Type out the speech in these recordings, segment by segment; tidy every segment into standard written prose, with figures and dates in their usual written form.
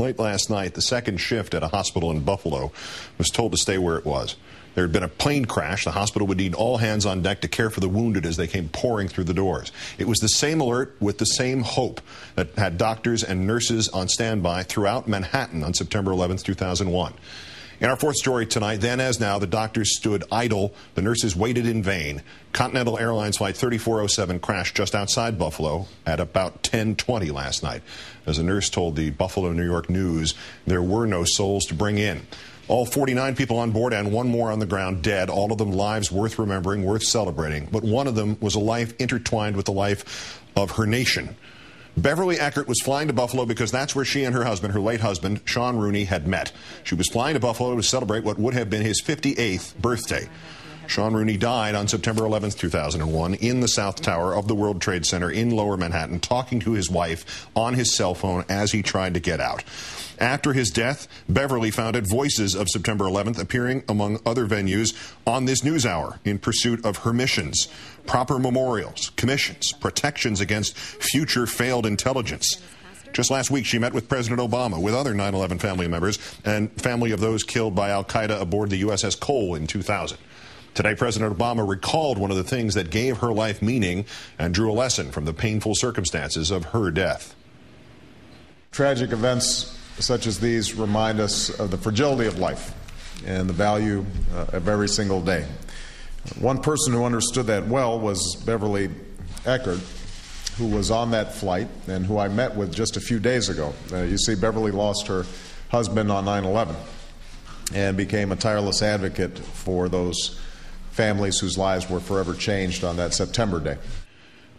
Late last night, the second shift at a hospital in Buffalo was told to stay where it was. There had been a plane crash. The hospital would need all hands on deck to care for the wounded as they came pouring through the doors. It was the same alert with the same hope that had doctors and nurses on standby throughout Manhattan on September 11, 2001. In our fourth story tonight, then as now, the doctors stood idle. The nurses waited in vain. Continental Airlines Flight 3407 crashed just outside Buffalo at about 10:20 last night. As a nurse told the Buffalo, New York News, there were no souls to bring in. All 49 people on board and one more on the ground dead, all of them lives worth remembering, worth celebrating. But one of them was a life intertwined with the life of her nation. Beverly Eckert was flying to Buffalo because that's where she and her husband, her late husband, Sean Rooney, had met. She was flying to Buffalo to celebrate what would have been his 58th birthday. Sean Rooney died on September 11, 2001, in the South Tower of the World Trade Center in Lower Manhattan, talking to his wife on his cell phone as he tried to get out. After his death, Beverly founded Voices of September 11th, appearing among other venues on this NewsHour in pursuit of her missions: proper memorials, commissions, protections against future failed intelligence. Just last week, she met with President Obama, with other 9/11 family members, and family of those killed by al-Qaeda aboard the USS Cole in 2000. Today, President Obama recalled one of the things that gave her life meaning and drew a lesson from the painful circumstances of her death. Tragic events such as these remind us of the fragility of life and the value of every single day. One person who understood that well was Beverly Eckert, who was on that flight and who I met with just a few days ago. You see, Beverly lost her husband on 9/11 and became a tireless advocate for those families whose lives were forever changed on that September day.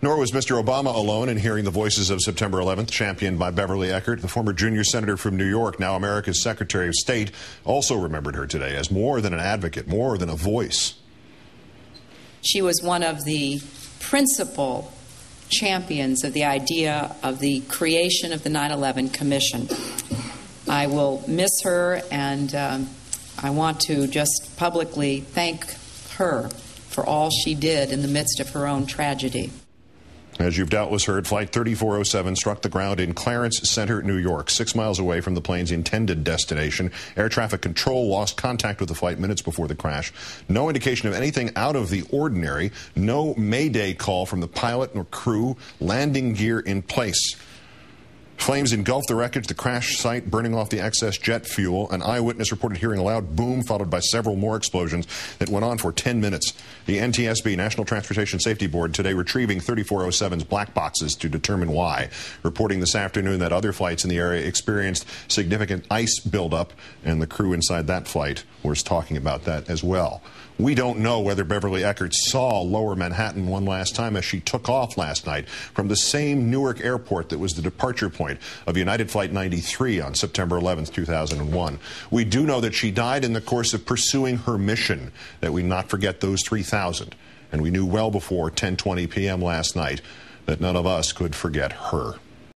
Nor was Mr. Obama alone in hearing the Voices of September 11th, championed by Beverly Eckert. The former junior senator from New York, now America's Secretary of State, also remembered her today as more than an advocate, more than a voice. She was one of the principal champions of the idea of the creation of the 9/11 Commission. I will miss her, and I want to just publicly thank her for all she did in the midst of her own tragedy. As you've doubtless heard, Flight 3407 struck the ground in Clarence Center, New York, 6 miles away from the plane's intended destination. Air traffic control lost contact with the flight minutes before the crash. No indication of anything out of the ordinary. No mayday call from the pilot nor crew. Landing gear in place. Flames engulfed the wreckage, the crash site burning off the excess jet fuel. An eyewitness reported hearing a loud boom followed by several more explosions that went on for 10 minutes. The NTSB, National Transportation Safety Board, today retrieving 3407's black boxes to determine why. Reporting this afternoon that other flights in the area experienced significant ice buildup, and the crew inside that flight was talking about that as well. We don't know whether Beverly Eckert saw Lower Manhattan one last time as she took off last night from the same Newark airport that was the departure point of United Flight 93 on September 11, 2001. We do know that she died in the course of pursuing her mission, that we not forget those 3,000. And we knew well before 10:20 p.m. last night that none of us could forget her.